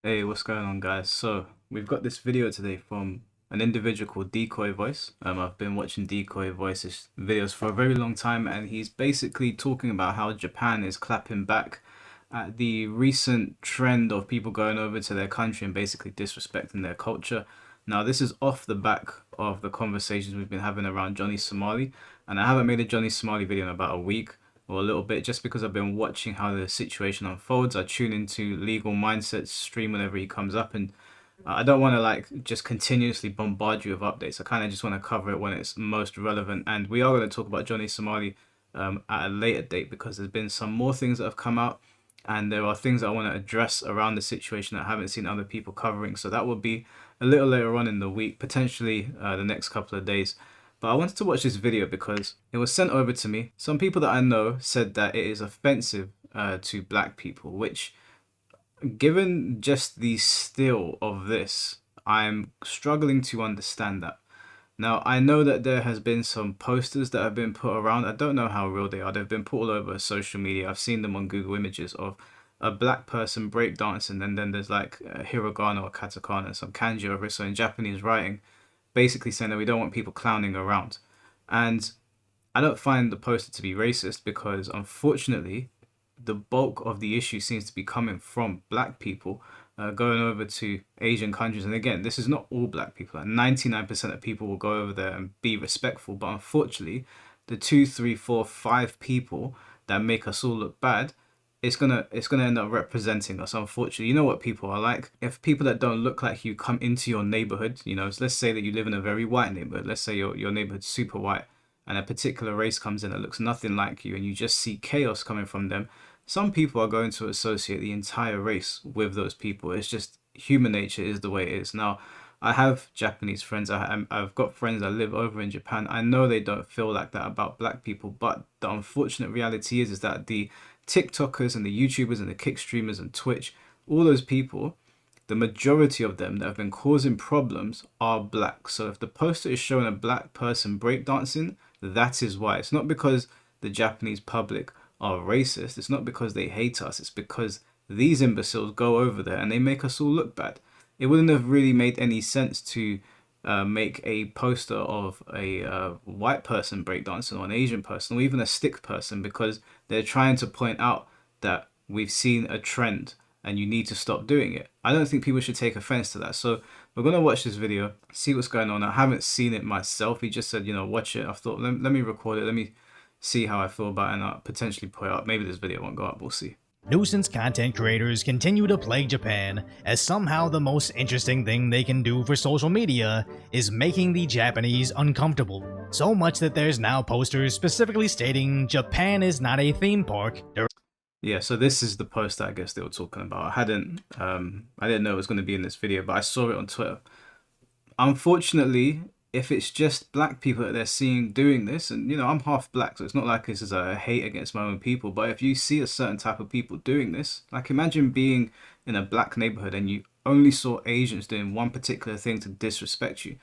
Hey, what's going on, guys? So, we've got this video today from an individual called Decoy Voice. I've been watching Decoy Voice's videos for a very long time, and he's basically talking about how Japan is clapping back at the recent trend of people going over to their country and basically disrespecting their culture. Now, this is off the back of the conversations we've been having around Johnny Somali, and I haven't made a Johnny Somali video in about a week or a little bit just because I've been watching how the situation unfolds. I tune into Legal Mindset's stream whenever he comes up, and I don't want to like just continuously bombard you with updates. I kind of just want to cover it when it's most relevant. And we are going to talk about Johnny Somali at a later date because there's been some more things that have come out, and there are things that I want to address around the situation that I haven't seen other people covering. So that will be a little later on in the week, potentially the next couple of days. But I wanted to watch this video because it was sent over to me. Some people that I know said that it is offensive to black people, which, given just the still of this, I'm struggling to understand that. Now, I know that there has been some posters that have been put around. I don't know how real they are. They've been put all over social media. I've seen them on Google Images of a black person breakdancing, and then there's like hiragana or katakana, some kanji over it, so in Japanese writing, basically saying that we don't want people clowning around. And I don't find the poster to be racist because, unfortunately, the bulk of the issue seems to be coming from black people going over to Asian countries. And again, this is not all black people. Like 99% of people will go over there and be respectful. But unfortunately, the 2, 3, 4, 5 people that make us all look bad, it's gonna end up representing us. Unfortunately, you know what people are like. If people that don't look like you come into your neighborhood, let's say that you live in a very white neighborhood. Let's say your neighborhood's super white, and a particular race comes in that looks nothing like you, and you just see chaos coming from them. Some people are going to associate the entire race with those people. It's just human nature is the way it is. Now, I have Japanese friends. I've got friends that live over in Japan. I know they don't feel like that about black people, but the unfortunate reality is that the TikTokers and the YouTubers and the kick streamers and Twitch, all those people, the majority of them that have been causing problems are black. So if the poster is showing a black person breakdancing, that is why. It's not because the Japanese public are racist. It's not because they hate us. It's because these imbeciles go over there and they make us all look bad. It wouldn't have really made any sense to make a poster of a white person breakdancing or an Asian person or even a stick person because they're trying to point out that we've seen a trend and you need to stop doing it. I don't think people should take offense to that. So we're going to watch this video, see what's going on. I haven't seen it myself. He just said, watch it. I thought, let me record it. Let me see how I feel about it and I'll potentially put it up. Maybe this video won't go up. We'll see. Nuisance content creators continue to plague Japan, as somehow the most interesting thing they can do for social media is making the Japanese uncomfortable. So much that there's now posters specifically stating Japan is not a theme park. Yeah, so this is the post that I guess they were talking about. I didn't know it was going to be in this video, but I saw it on Twitter. Unfortunately, if it's just black people that they're seeing doing this, and I'm half black, so it's not like this is a hate against my own people, but if you see a certain type of people doing this, like imagine being in a black neighborhood and you only saw Asians doing one particular thing to disrespect you,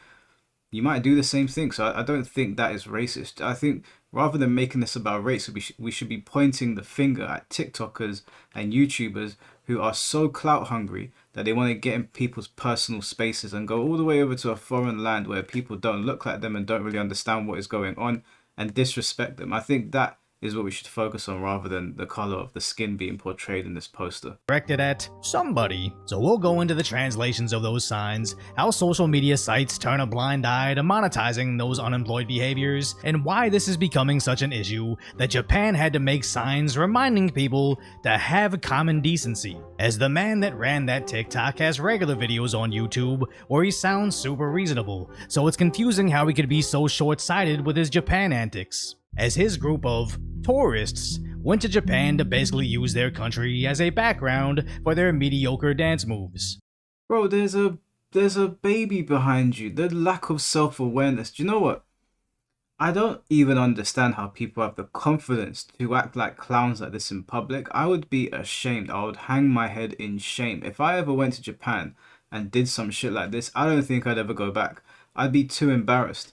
you might do the same thing. So I don't think that is racist. I think rather than making this about race, we should be pointing the finger at TikTokers and YouTubers who are so clout hungry that they want to get in people's personal spaces and go all the way over to a foreign land where people don't look like them and don't really understand what is going on and disrespect them. I think that is what we should focus on rather than the color of the skin being portrayed in this poster. Directed at somebody. So we'll go into the translations of those signs, how social media sites turn a blind eye to monetizing those unemployed behaviors, and why this is becoming such an issue that Japan had to make signs reminding people to have common decency. As the man that ran that TikTok has regular videos on YouTube where he sounds super reasonable, so it's confusing how he could be so short-sighted with his Japan antics. As his group of tourists went to Japan to basically use their country as a background for their mediocre dance moves. Bro, there's a baby behind you. The lack of self-awareness. Do you know what? I don't even understand how people have the confidence to act like clowns like this in public. I would be ashamed. I would hang my head in shame. If I ever went to Japan and did some shit like this, I don't think I'd ever go back. I'd be too embarrassed.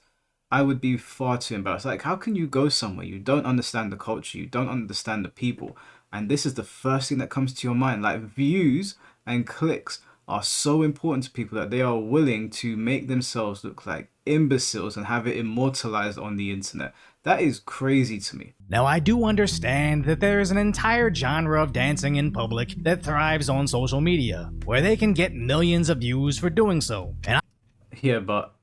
I would be far too embarrassed. Like, how can you go somewhere? You don't understand the culture. You don't understand the people. And this is the first thing that comes to your mind. Like, views and clicks are so important to people that they are willing to make themselves look like imbeciles and have it immortalized on the internet. That is crazy to me. Now, I do understand that there is an entire genre of dancing in public that thrives on social media, where they can get millions of views for doing so. And Yeah, but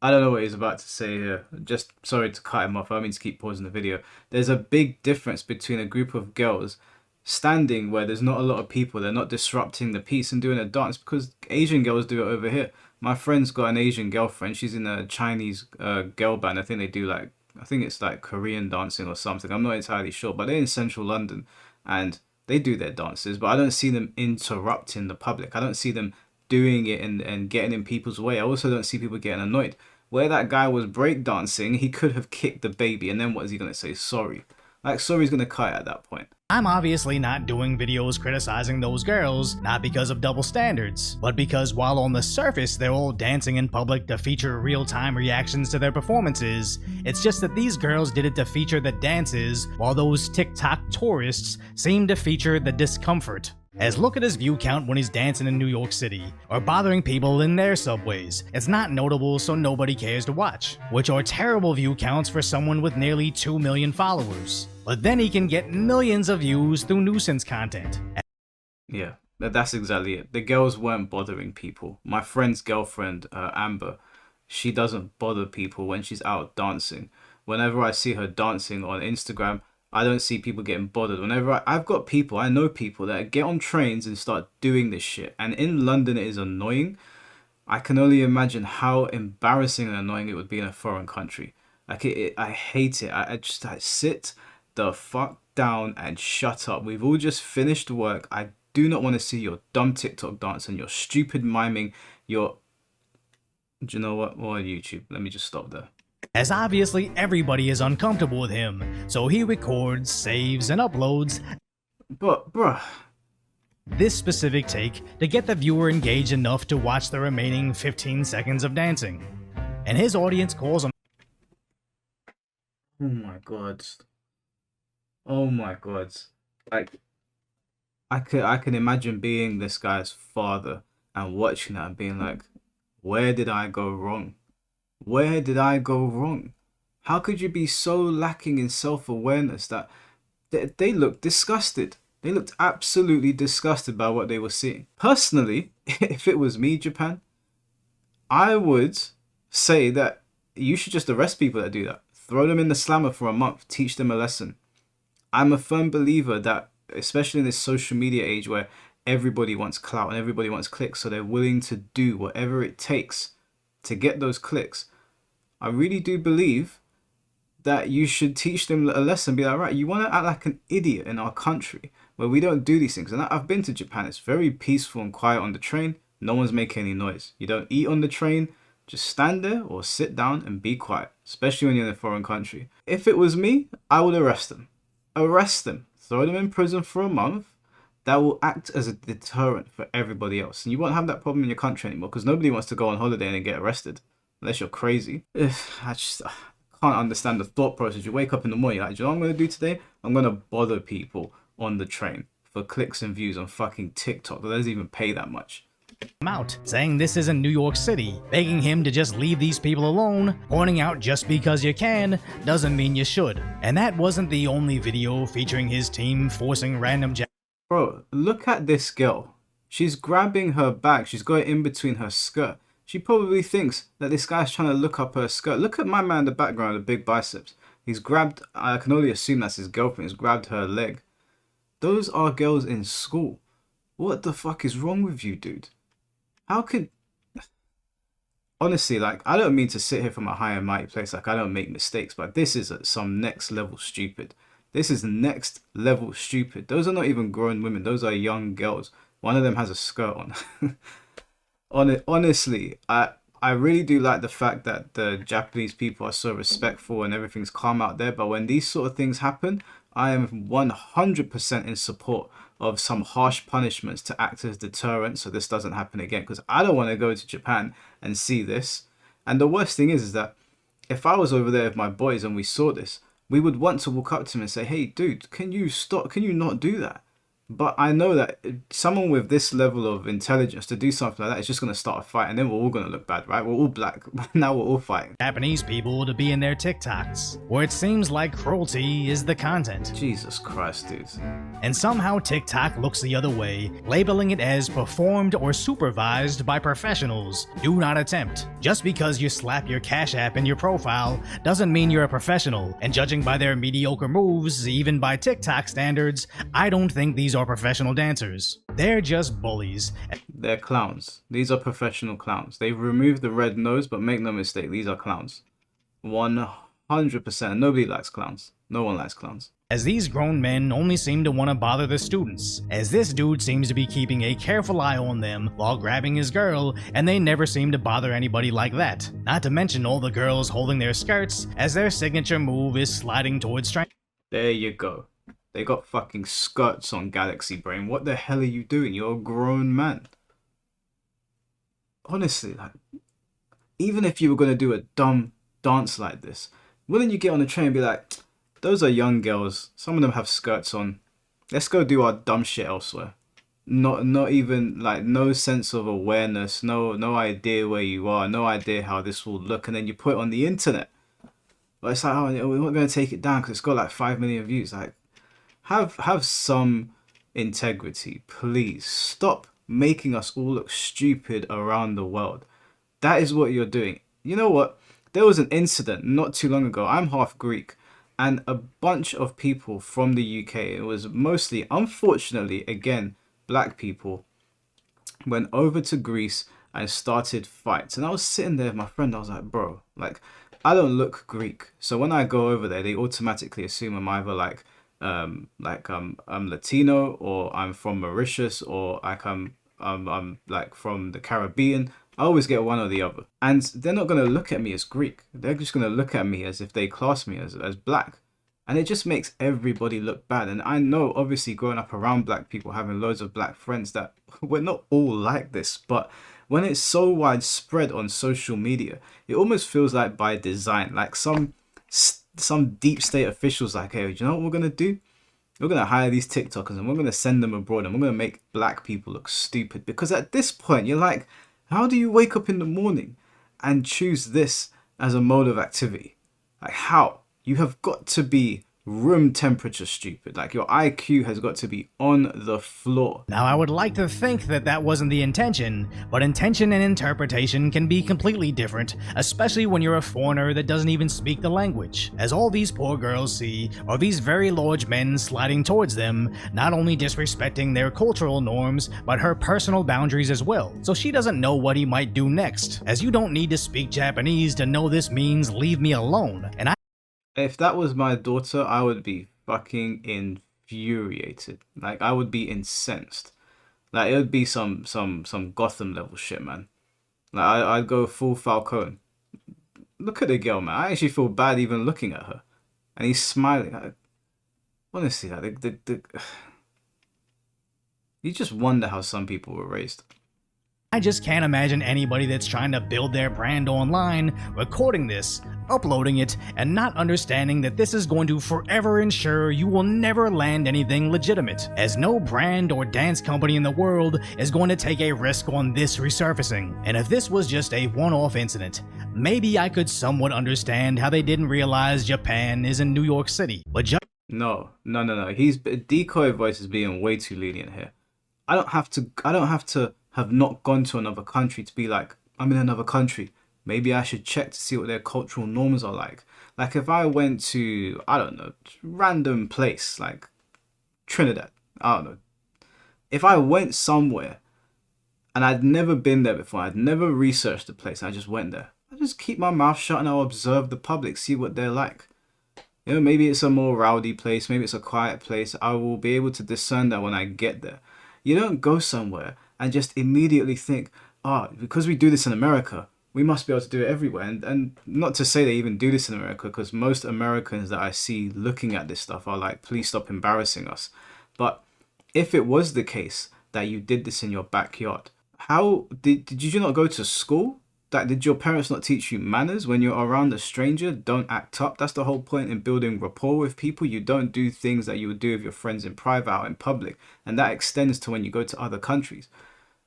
I don't know what he's about to say here. Just sorry to cut him off. I don't mean to keep pausing the video. There's a big difference between a group of girls standing where there's not a lot of people. They're not disrupting the peace and doing a dance, because Asian girls do it over here. My friend's got an Asian girlfriend. She's in a Chinese girl band. I think they do like, I think it's like Korean dancing or something. I'm not entirely sure, but they're in central London and they do their dances, but I don't see them interrupting the public. I don't see them doing it and getting in people's way. I also don't see people getting annoyed. Where that guy was breakdancing, he could have kicked the baby, and then what is he going to say? Sorry. Like, sorry's going to cut at that point. I'm obviously not doing videos criticizing those girls, not because of double standards, but because while on the surface they're all dancing in public to feature real-time reactions to their performances, it's just that these girls did it to feature the dances, while those TikTok tourists seem to feature the discomfort. As look at his view count when he's dancing in New York City, or bothering people in their subways. It's not notable, so nobody cares to watch, which are terrible view counts for someone with nearly 2 million followers. But then he can get millions of views through nuisance content. Yeah, that's exactly it. The girls weren't bothering people. My friend's girlfriend, Amber, she doesn't bother people when she's out dancing. Whenever I see her dancing on Instagram, I don't see people getting bothered. Whenever I've got people, I know people that get on trains and start doing this shit. And in London, it is annoying. I can only imagine how embarrassing and annoying it would be in a foreign country. Like, I hate it. I just sit the fuck down and shut up. We've all just finished work. I do not want to see your dumb TikTok dance and your stupid miming. Do you know what? Well, on YouTube. Let me just stop there. As obviously everybody is uncomfortable with him, so he records, saves, and uploads But, bruh, this specific take to get the viewer engaged enough to watch the remaining 15 seconds of dancing. And his audience calls him. oh my god. Oh my god. Like, I can imagine being this guy's father and watching that and being like, where did I go wrong? Where did I go wrong? How could you be so lacking in self-awareness that they looked disgusted? They looked absolutely disgusted by what they were seeing. Personally, if it was me, Japan, I would say that you should just arrest people that do that. Throw them in the slammer for a month. Teach them a lesson. I'm a firm believer that, especially in this social media age where everybody wants clout and everybody wants clicks, so they're willing to do whatever it takes to get those clicks. I really do believe that you should teach them a lesson. Be like, right, you want to act like an idiot in our country where we don't do these things. And I've been to Japan. It's very peaceful and quiet on the train. No one's making any noise. You don't eat on the train. Just stand there or sit down and be quiet, especially when you're in a foreign country. If it was me, I would arrest them. Arrest them. Throw them in prison for a month. That will act as a deterrent for everybody else. And you won't have that problem in your country anymore because nobody wants to go on holiday and then get arrested. Unless you're crazy. I just can't understand the thought process. You wake up in the morning, you're like, do you know what I'm going to do today? I'm going to bother people on the train for clicks and views on fucking TikTok that doesn't even pay that much. Out, saying this isn't New York City, begging him to just leave these people alone, pointing out just because you can doesn't mean you should. And that wasn't the only video featuring his team forcing random Bro, look at this girl. She's grabbing her bag. She's got it in between her skirt. She probably thinks that this guy's trying to look up her skirt. Look at my man in the background, the big biceps. He's grabbed, I can only assume that's his girlfriend, he's grabbed her leg. Those are girls in school. What the fuck is wrong with you, dude? How could... Honestly, like, I don't mean to sit here from a high and mighty place, like I don't make mistakes, but this is some next level stupid. This is next level stupid. Those are not even grown women, those are young girls. One of them has a skirt on. Honestly, I really do like the fact that the Japanese people are so respectful and everything's calm out there. But when these sort of things happen, I am 100% in support of some harsh punishments to act as deterrent so this doesn't happen again. Because I don't want to go to Japan and see this. And the worst thing is that if I was over there with my boys and we saw this, we would want to walk up to him and say, hey, dude, can you stop? Can you not do that? But I know that someone with this level of intelligence to do something like that is just going to start a fight, and then we're all going to look bad, right? We're all black. Now we're all fighting. Japanese people to be in their TikToks, where it seems like cruelty is the content. Jesus Christ, dude. And somehow TikTok looks the other way, labeling it as performed or supervised by professionals. Do not attempt. Just because you slap your Cash App in your profile doesn't mean you're a professional, and judging by their mediocre moves, even by TikTok standards, I don't think these are professional dancers. They're just bullies. They're clowns. These are professional clowns. They've removed the red nose, but make no mistake, these are clowns. 100%. Nobody likes clowns. No one likes clowns. As these grown men only seem to want to bother the students, as this dude seems to be keeping a careful eye on them while grabbing his girl, and they never seem to bother anybody like that. Not to mention all the girls holding their skirts as their signature move is sliding towards strangers. There you go. They got fucking skirts on, Galaxy Brain. What the hell are you doing? You're a grown man. Honestly, like, even if you were going to do a dumb dance like this, wouldn't you get on the train and be like, those are young girls. Some of them have skirts on. Let's go do our dumb shit elsewhere. Not even, like, no sense of awareness, no idea where you are, no idea how this will look, and then you put it on the internet. But it's like, oh, we're not going to take it down because it's got like 5 million views. Like, have some integrity, please. Stop making us all look stupid around the world. That is what you're doing. You know what? There was an incident not too long ago. I'm half Greek, and a bunch of people from the UK, it was mostly, unfortunately, again, black people, went over to Greece and started fights. And I was sitting there with my friend. I was like, bro, like, I don't look Greek. So when I go over there, they automatically assume I'm either I'm Latino, or I'm from Mauritius, or like I'm like from the Caribbean. I always get one or the other. And they're not going to look at me as Greek. They're just going to look at me as if they class me as black. And it just makes everybody look bad. And I know, obviously, growing up around black people, having loads of black friends, that we're not all like this. But when it's so widespread on social media, it almost feels like by design. Like some deep state officials like, hey, do you know what we're going to do? We're going to hire these TikTokers and we're going to send them abroad and we're going to make black people look stupid. Because at this point, you're like, how do you wake up in the morning and choose this as a mode of activity? Like, how? You have got to be room temperature stupid. Like, your IQ has got to be on the floor. Now, I would like to think that that wasn't the intention, but intention and interpretation can be completely different, especially when you're a foreigner that doesn't even speak the language. As all these poor girls see are these very large men sliding towards them, not only disrespecting their cultural norms, but her personal boundaries as well. So she doesn't know what he might do next, as you don't need to speak Japanese to know this means leave me alone. And if that was my daughter, I would be fucking infuriated. Like, I would be incensed. Like, it would be some Gotham level shit, man. Like, I'd go full Falcone. Look at the girl, man. I actually feel bad even looking at her. And he's smiling. Like, honestly, like, you just wonder how some people were raised. I just can't imagine anybody that's trying to build their brand online, recording this, uploading it, and not understanding that this is going to forever ensure you will never land anything legitimate, as no brand or dance company in the world is going to take a risk on this resurfacing. And if this was just a one-off incident, maybe I could somewhat understand how they didn't realize Japan is in New York City, but No. Decoy Voice is being way too lenient here. I don't have to have not gone to another country to be like, I'm in another country. Maybe I should check to see what their cultural norms are like. Like, if I went to, I don't know, random place like Trinidad, I don't know. If I went somewhere and I'd never been there before, I'd never researched the place, I just went there, I just keep my mouth shut and I'll observe the public, see what they're like. You know, maybe it's a more rowdy place, maybe it's a quiet place. I will be able to discern that when I get there. You don't go somewhere and just immediately think, because we do this in America, we must be able to do it everywhere. And not to say they even do this in America, because most Americans that I see looking at this stuff are like, please stop embarrassing us. But if it was the case that you did this in your backyard, how did you not go to school? Like, did your parents not teach you manners? When you're around a stranger, don't act up. That's the whole point in building rapport with people. You don't do things that you would do with your friends in private, out in public. And that extends to when you go to other countries.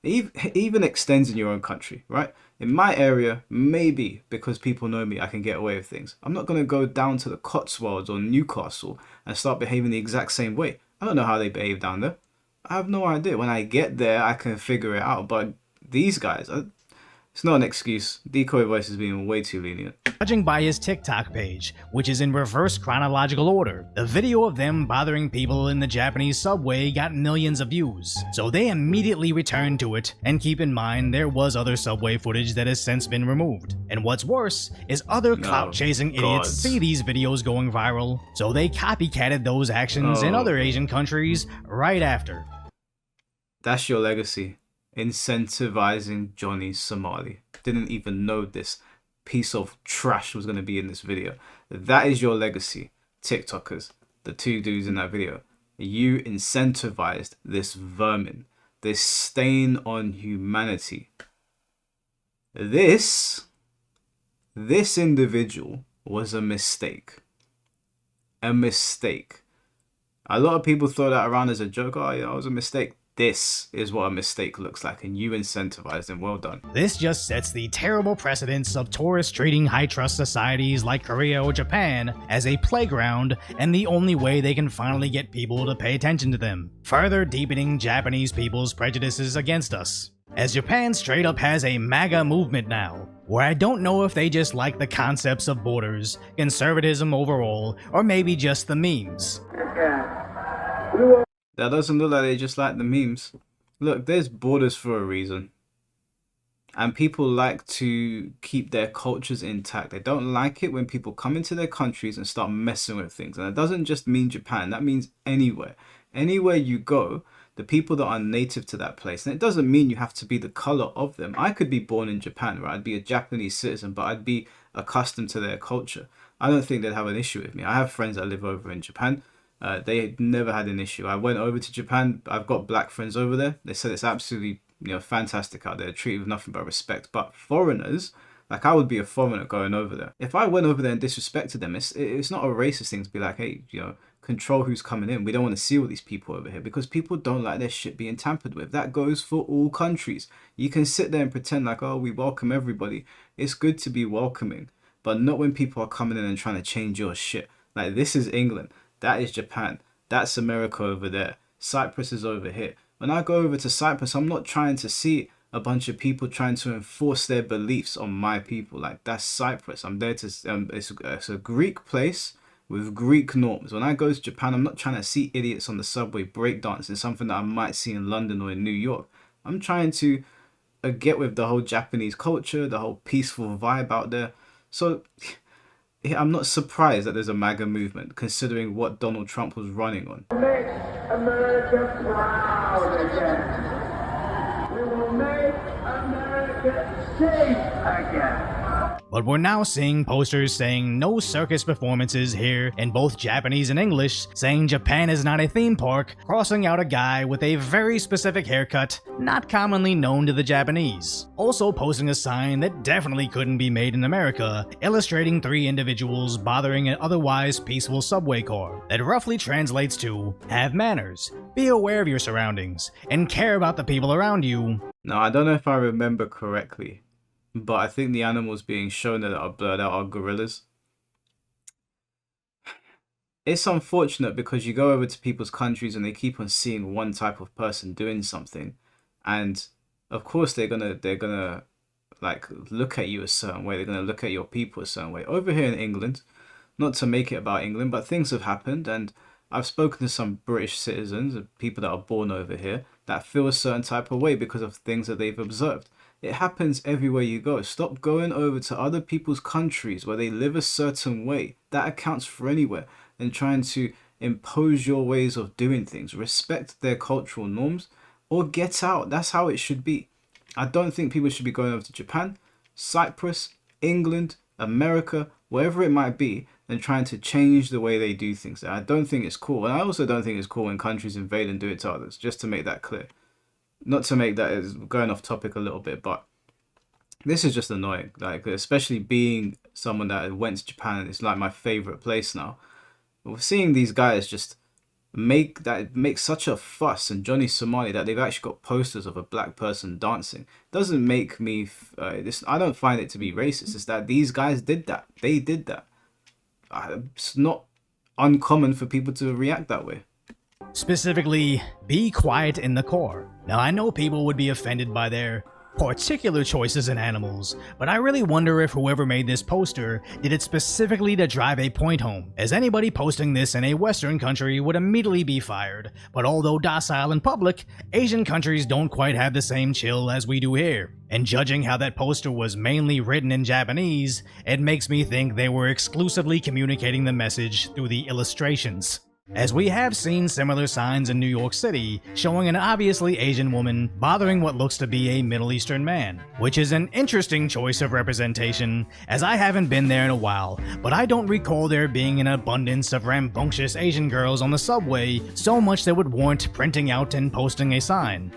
Even extends in your own country, right? In my area, maybe because people know me, I can get away with things. I'm not going to go down to the Cotswolds or Newcastle and start behaving the exact same way. I don't know how they behave down there. I have no idea. When I get there, I can figure it out. But these guys, it's not an excuse. Decoy Voice is being way too lenient. Judging by his TikTok page, which is in reverse chronological order, the video of them bothering people in the Japanese subway got millions of views, so they immediately returned to it, and keep in mind there was other subway footage that has since been removed. And what's worse is other clout-chasing idiots see these videos going viral, so they copycatted those actions in other Asian countries right after. That's your legacy. Incentivizing Johnny Somali. Didn't even know this piece of trash was going to be in this video. That is your legacy, TikTokers. The two dudes in that video. You incentivized this vermin, this stain on humanity. This individual was a mistake. A mistake. A lot of people throw that around as a joke. Oh, yeah, it was a mistake. This is what a mistake looks like, and you incentivized them. Well done. This just sets the terrible precedence of tourists treating high-trust societies like Korea or Japan as a playground and the only way they can finally get people to pay attention to them, further deepening Japanese people's prejudices against us. As Japan straight up has a MAGA movement now, where I don't know if they just like the concepts of borders, conservatism overall, or maybe just the memes. That doesn't look like they just like the memes. Look, there's borders for a reason. And people like to keep their cultures intact. They don't like it when people come into their countries and start messing with things. And it doesn't just mean Japan. That means anywhere. Anywhere you go, the people that are native to that place. And it doesn't mean you have to be the color of them. I could be born in Japan, right? I'd be a Japanese citizen, but I'd be accustomed to their culture. I don't think they'd have an issue with me. I have friends that live over in Japan. They never had an issue. I went over to Japan. I've got black friends over there. They said it's absolutely, fantastic out there, treated with nothing but respect. But foreigners, like I would be a foreigner going over there. If I went over there and disrespected them, it's not a racist thing to be like, hey, control who's coming in. We don't want to see all these people over here because people don't like their shit being tampered with. That goes for all countries. You can sit there and pretend like, oh, we welcome everybody. It's good to be welcoming, but not when people are coming in and trying to change your shit. Like, this is England. That is Japan. That's America over there. Cyprus is over here. When I go over to Cyprus, I'm not trying to see a bunch of people trying to enforce their beliefs on my people. Like, that's Cyprus. I'm there to... it's a Greek place with Greek norms. When I go to Japan, I'm not trying to see idiots on the subway breakdancing, something that I might see in London or in New York. I'm trying to get with the whole Japanese culture, the whole peaceful vibe out there. So... I'm not surprised that there's a MAGA movement, considering what Donald Trump was running on. Make America proud again. We will make America safe again. But we're now seeing posters saying no circus performances here in both Japanese and English, saying Japan is not a theme park, crossing out a guy with a very specific haircut not commonly known to the Japanese. Also posting a sign that definitely couldn't be made in America, illustrating 3 individuals bothering an otherwise peaceful subway car. That roughly translates to, have manners, be aware of your surroundings, and care about the people around you. Now, I don't know if I remember correctly, but I think the animals being shown that are blurred out are gorillas. It's unfortunate because you go over to people's countries and they keep on seeing one type of person doing something, and of course they're gonna like look at you a certain way. They're gonna look at your people a certain way. Over here in England, not to make it about England, but things have happened, and I've spoken to some British citizens, people that are born over here, that feel a certain type of way because of things that they've observed. It happens everywhere you go. Stop going over to other people's countries where they live a certain way. That accounts for anywhere. And trying to impose your ways of doing things. Respect their cultural norms or get out. That's how it should be. I don't think people should be going over to Japan, Cyprus, England, America, wherever it might be, and trying to change the way they do things. I don't think it's cool. And I also don't think it's cool when countries invade and do it to others, just to make that clear. Not to make that, is going off topic a little bit, but This is just annoying. Like, especially being someone that went to Japan, it's like my favorite place now. We're seeing these guys just make such a fuss, and Johnny Somali, that they've actually got posters of a black person dancing, doesn't make me this. I don't find it to be racist. It's that these guys did that. They did that. It's not uncommon for people to react that way. Specifically, be quiet in the core. Now, I know people would be offended by their particular choices in animals, but I really wonder if whoever made this poster did it specifically to drive a point home, as anybody posting this in a Western country would immediately be fired. But although docile in public, Asian countries don't quite have the same chill as we do here. And judging how that poster was mainly written in Japanese, it makes me think they were exclusively communicating the message through the illustrations, as we have seen similar signs in New York City showing an obviously Asian woman bothering what looks to be a Middle Eastern man, which is an interesting choice of representation, as I haven't been there in a while, but I don't recall there being an abundance of rambunctious Asian girls on the subway so much that would warrant printing out and posting a sign.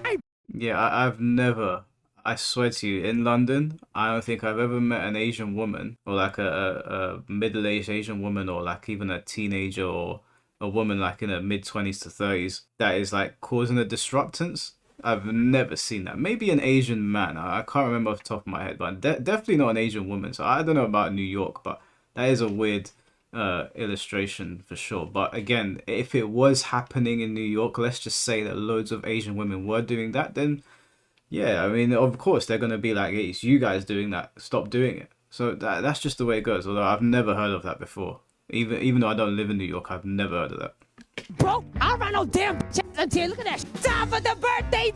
Yeah, I've never, I swear to you, in London, I don't think I've ever met an Asian woman, or like a middle-aged Asian woman, or like even a teenager, or a woman like in her mid-20s to 30s, that is like causing a disruptance. I've never seen that. Maybe an Asian man. I can't remember off the top of my head, but definitely not an Asian woman. So I don't know about New York, but that is a weird illustration for sure. But again, if it was happening in New York, let's just say that loads of Asian women were doing that, then yeah, I mean, of course they're gonna be like, hey, it's you guys doing that. Stop doing it. So that's just the way it goes. Although I've never heard of that before. Even though I don't live in New York, I've never heard of that. Bro, I don't run no damn until look at that. Time for the birthday.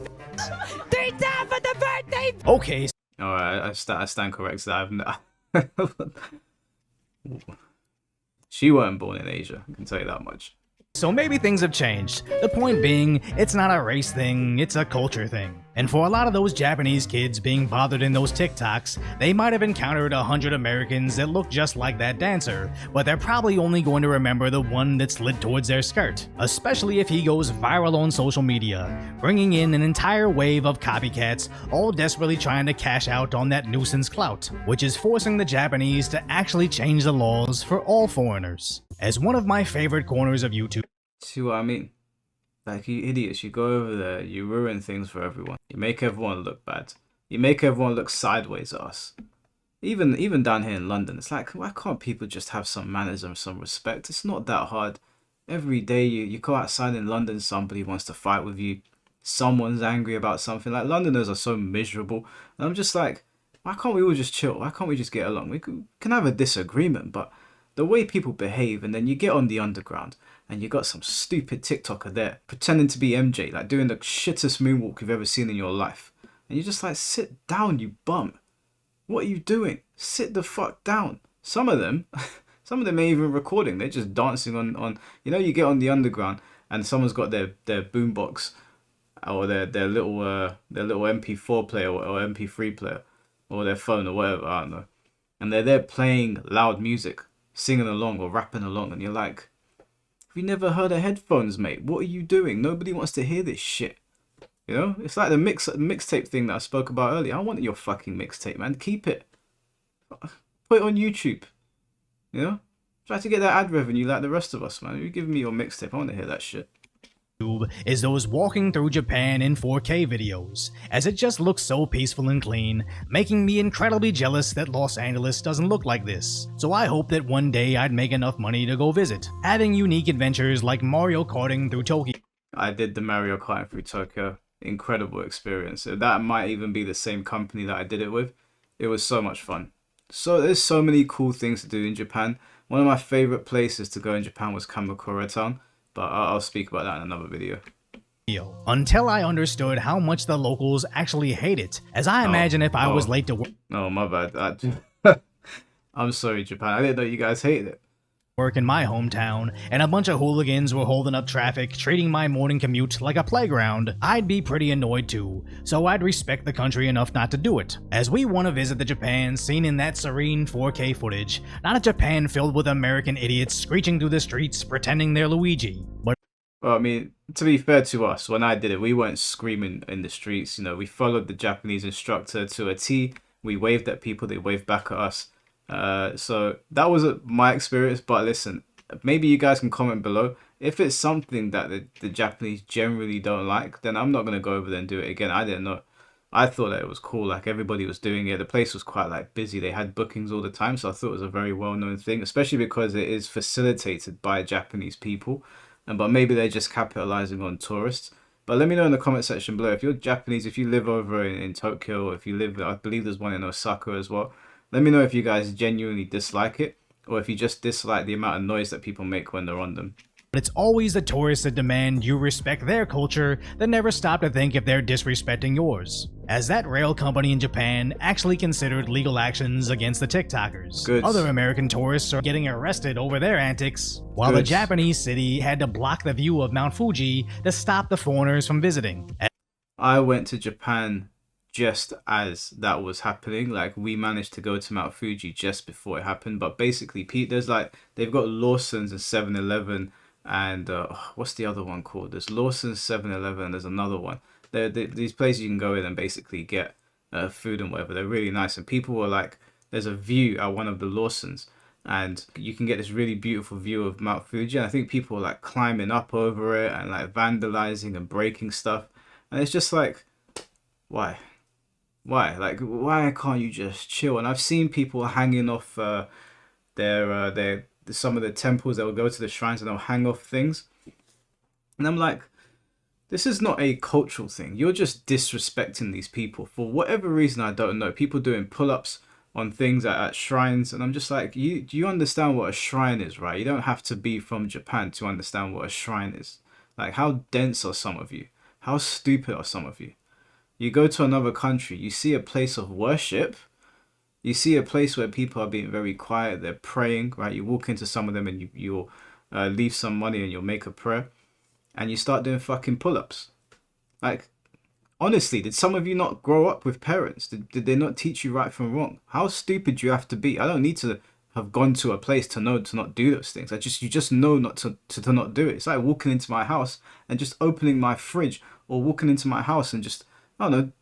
3 times for the birthday. Okay, All right, I stand corrected. She weren't born in Asia. I can tell you that much. so maybe things have changed. The point being, it's not a race thing, it's a culture thing. And for a lot of those Japanese kids being bothered in those TikToks, they might have encountered 100 Americans that look just like that dancer, but they're probably only going to remember the one that slid towards their skirt, especially if he goes viral on social media, bringing in an entire wave of copycats, all desperately trying to cash out on that nuisance clout, which is forcing the Japanese to actually change the laws for all foreigners. As one of my favorite corners of YouTube, See what I mean? Like, you idiots, you go over there, you ruin things for everyone. You make everyone look bad. You make everyone look sideways at us. Even down here in London, it's like, why can't people just have some manners and some respect? It's not that hard. Every day you go outside in London, somebody wants to fight with you. Someone's angry about something. Like, Londoners are so miserable. And I'm just like, why can't we all just chill? Why can't we just get along? We can have a disagreement, but the way people behave, and then you get on the underground, and you got some stupid TikToker there pretending to be MJ, like doing the shittest moonwalk you've ever seen in your life. And you're just like, sit down, you bum. What are you doing? Sit the fuck down. Some of them ain't even recording. They're just dancing on you know, you get on the underground and someone's got their boombox or their little MP4 player or MP3 player or their phone or whatever, I don't know. And they're there playing loud music, singing along or rapping along, and you're like, have you never heard of headphones, mate? What are you doing? Nobody wants to hear this shit. You know? It's like the mixtape thing that I spoke about earlier. I want your fucking mixtape, man. Keep it. Put it on YouTube. You know? Try to get that ad revenue like the rest of us, man. You give me your mixtape. I want to hear that shit. is those walking through Japan in 4K videos, as it just looks so peaceful and clean, making me incredibly jealous that Los Angeles doesn't look like this. So I hope that one day I'd make enough money to go visit, having unique adventures like Mario Karting through Tokyo. I did the Mario Kart through Tokyo. Incredible experience. That might even be the same company that I did it with. It was so much fun. So there's so many cool things to do in Japan. One of my favorite places to go in Japan was Kamakura Town, but I'll speak about that in another video. Until I understood how much the locals actually hate it, as I imagine if I was late to work. Oh, my bad. I'm sorry, Japan. I didn't know you guys hated it. Work in my hometown, and a bunch of hooligans were holding up traffic, treating my morning commute like a playground, I'd be pretty annoyed too, so I'd respect the country enough not to do it, as we want to visit the Japan seen in that serene 4K footage, not a Japan filled with American idiots screeching through the streets pretending they're Luigi, but well, I mean, to be fair to us, when I did it, we weren't screaming in the streets, you know, we followed the Japanese instructor to a T, We waved at people, they waved back at us. So that was my experience. But listen, maybe you guys can comment below. If it's something that the Japanese generally don't like, then I'm not going to go over there and do it again. I didn't know. I thought that it was cool, like everybody was doing it. The place was quite like busy. They had bookings all the time, so I thought it was a very well-known thing, especially because it is facilitated by Japanese people. But maybe they're just capitalizing on tourists. But let me know in the comment section below if you're Japanese, if you live over in Tokyo, if you live, I believe there's one in Osaka as well. Let me know if you guys genuinely dislike it, or if you just dislike the amount of noise that people make when they're on them. But it's always the tourists that demand you respect their culture that never stop to think if they're disrespecting yours. As that rail company in Japan actually considered legal actions against the TikTokers. Good. Other American tourists are getting arrested over their antics, while Good. the Japanese city had to block the view of Mount Fuji to stop the foreigners from visiting. I went to Japan just as that was happening. Like, we managed to go to Mount Fuji just before it happened. But basically, Pete, there's like, they've got Lawson's and 7-Eleven. And what's the other one called? There's Lawson's, 7-Eleven, there's another one. These places you can go in and basically get food and whatever. They're really nice. And people were like, there's a view at one of the Lawson's, and you can get this really beautiful view of Mount Fuji. And I think people were like climbing up over it and like vandalizing and breaking stuff. And it's just like, why? Like, why can't you just chill? And I've seen people hanging off their some of the temples. They'll go to the shrines and they'll hang off things, and I'm like, this is not a cultural thing. You're just disrespecting these people for whatever reason. I don't know. People doing pull-ups on things at shrines, and I'm just like, do you understand what a shrine is, right? You don't have to be from Japan to understand what a shrine is. Like, how dense are some of you? How stupid are some of you? You go to another country, you see a place of worship. You see a place where people are being very quiet, they're praying, right? You walk into some of them and you'll leave some money and you'll make a prayer. And you start doing fucking pull-ups. Like, honestly, did some of you not grow up with parents? Did they not teach you right from wrong? How stupid do you have to be? I don't need to have gone to a place to know to not do those things. You just know not to not do it. It's like walking into my house and just opening my fridge, or walking into my house and just, I don't know,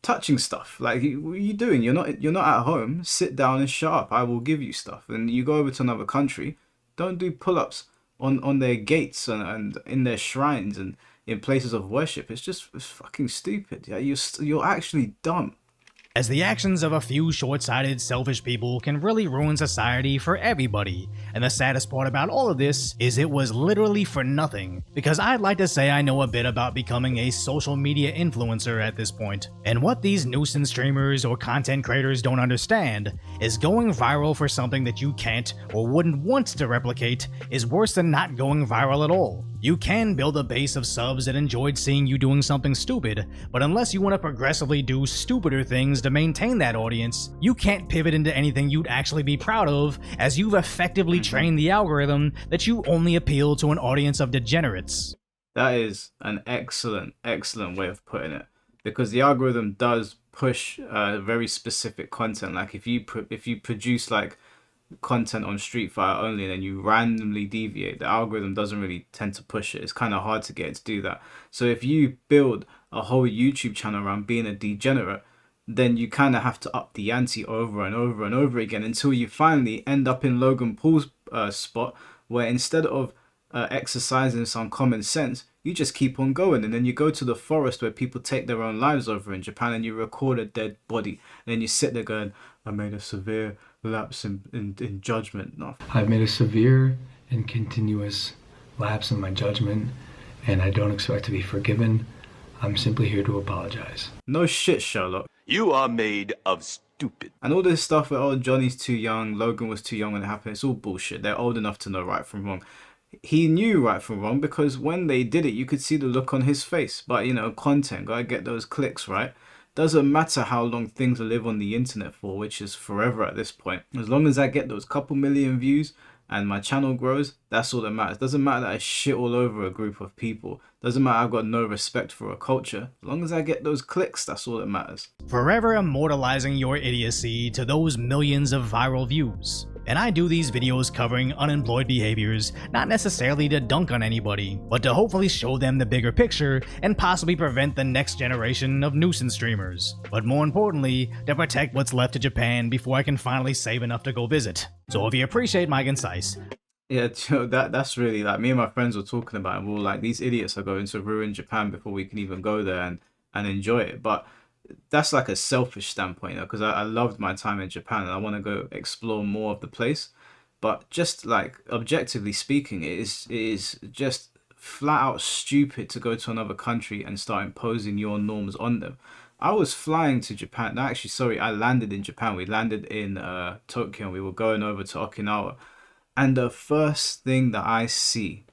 touching stuff. Like, what are you doing? You're not at home. Sit down and shut up. I will give you stuff. And you go over to another country, don't do pull-ups on their gates and in their shrines and in places of worship. It's fucking stupid. Yeah, you're actually dumb. As the actions of a few short-sighted, selfish people can really ruin society for everybody. And the saddest part about all of this is it was literally for nothing, because I'd like to say I know a bit about becoming a social media influencer at this point. And what these nuisance streamers or content creators don't understand is going viral for something that you can't or wouldn't want to replicate is worse than not going viral at all. You can build a base of subs that enjoyed seeing you doing something stupid, but unless you want to progressively do stupider things to maintain that audience, you can't pivot into anything you'd actually be proud of, as you've effectively trained the algorithm that you only appeal to an audience of degenerates. That is an excellent way of putting it, because the algorithm does push very specific content. Like, if you produce like content on Street Fighter only and then you randomly deviate, the algorithm doesn't really tend to push it. It's kind of hard to get it to do that. So if you build a whole YouTube channel around being a degenerate, then you kind of have to up the ante over and over and over again until you finally end up in Logan Paul's spot, where instead of exercising some common sense, you just keep on going. And then you go to the forest where people take their own lives over in Japan, and you record a dead body, and then you sit there going, I made a severe lapse in judgment. No. I've made a severe and continuous lapse in my judgment, and I don't expect to be forgiven. I'm simply here to apologize. No shit, Sherlock. You are made of stupid. And all this stuff where, oh, Johnny's too young, Logan was too young when it happened, it's all bullshit. They're old enough to know right from wrong. He knew right from wrong, because when they did it, you could see the look on his face. But, you know, content, gotta get those clicks, right? Doesn't matter how long things live on the internet for, which is forever at this point. As long as I get those couple million views and my channel grows, that's all that matters. Doesn't matter that I shit all over a group of people. Doesn't matter I've got no respect for a culture. As long as I get those clicks, that's all that matters. Forever immortalizing your idiocy to those millions of viral views. And I do these videos covering unemployed behaviors, not necessarily to dunk on anybody, but to hopefully show them the bigger picture and possibly prevent the next generation of nuisance streamers. But more importantly, to protect what's left of Japan before I can finally save enough to go visit. So if you appreciate my concise, Yeah, that's really like me and my friends were talking about it. We were like, these idiots are going to ruin Japan before we can even go there and enjoy it. But that's like a selfish standpoint, because I loved my time in Japan and I want to go explore more of the place. But just like objectively speaking, it is just flat out stupid to go to another country and start imposing your norms on them. I was flying to Japan. No, actually, sorry, I landed in Japan. We landed in Tokyo and we were going over to Okinawa. And the first thing that I see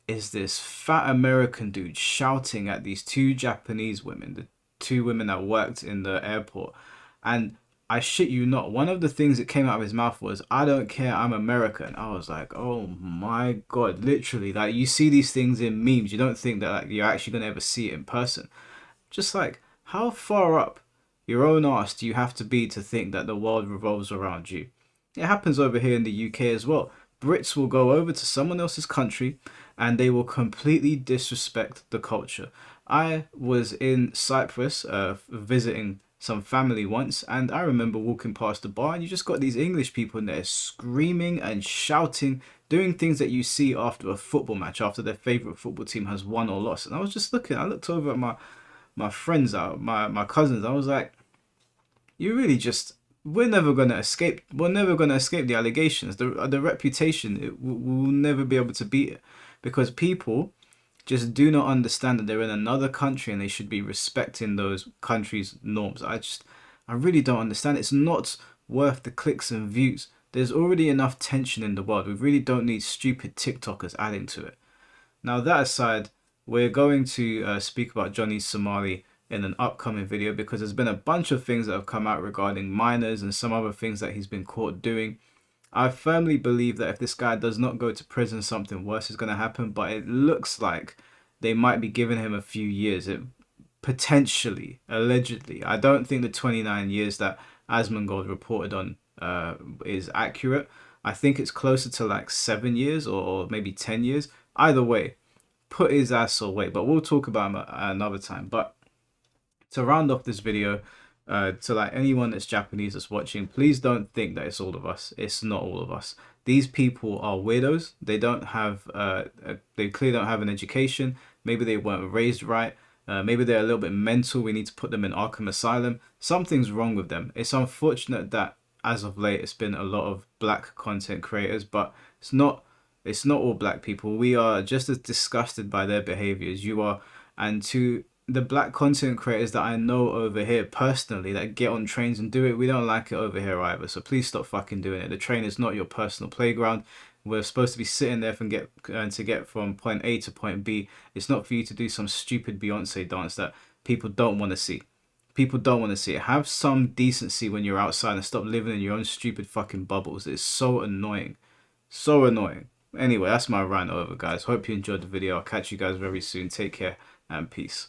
is this fat American dude shouting at these two Japanese women, the two women that worked in the airport. And I shit you not, one of the things that came out of his mouth was, "I don't care, I'm American." I was like, oh my God, literally. Like, you see these things in memes. You don't think that like you're actually going to ever see it in person. Just like, how far up your own arse do you have to be to think that the world revolves around you? It happens over here in the UK as well. Brits will go over to someone else's country and they will completely disrespect the culture. I was in Cyprus visiting some family once, and I remember walking past the bar and you just got these English people in there screaming and shouting, doing things that you see after a football match, after their favourite football team has won or lost. And I was just looking, I looked over at my friends, my cousins. I was like, you really just... we're never gonna escape the allegations. The reputation, we'll never be able to beat it, because people just do not understand that they're in another country and they should be respecting those countries' norms. I really don't understand. It's not worth the clicks and views. There's already enough tension in the world. We really don't need stupid TikTokers adding to it. Now, that aside, we're going to speak about Johnny Somali in an upcoming video, because there's been a bunch of things that have come out regarding minors and some other things that he's been caught doing. I firmly believe that if this guy does not go to prison, something worse is going to happen, but it looks like they might be giving him a few years. Potentially, allegedly. I don't think the 29 years that Asmongold reported on is accurate. I think it's closer to like 7 years or maybe 10 years. Either way, put his ass away, but we'll talk about him another time. But to round off this video, to like anyone that's Japanese that's watching, please don't think that it's all of us. It's not all of us. These people are weirdos. They don't have, they clearly don't have an education. Maybe they weren't raised right. Maybe they're a little bit mental. We need to put them in Arkham Asylum. Something's wrong with them. It's unfortunate that as of late it's been a lot of black content creators, but it's not all black people. We are just as disgusted by their behavior as you are. And to the black content creators that I know over here personally that get on trains and do it, we don't like it over here either. So please stop fucking doing it. The train is not your personal playground. We're supposed to be sitting there to get from point A to point B. It's not for you to do some stupid Beyonce dance that people don't want to see. People don't want to see it. Have some decency when you're outside and stop living in your own stupid fucking bubbles. It's so annoying. So annoying. Anyway, that's my rant over, guys. Hope you enjoyed the video. I'll catch you guys very soon. Take care and peace.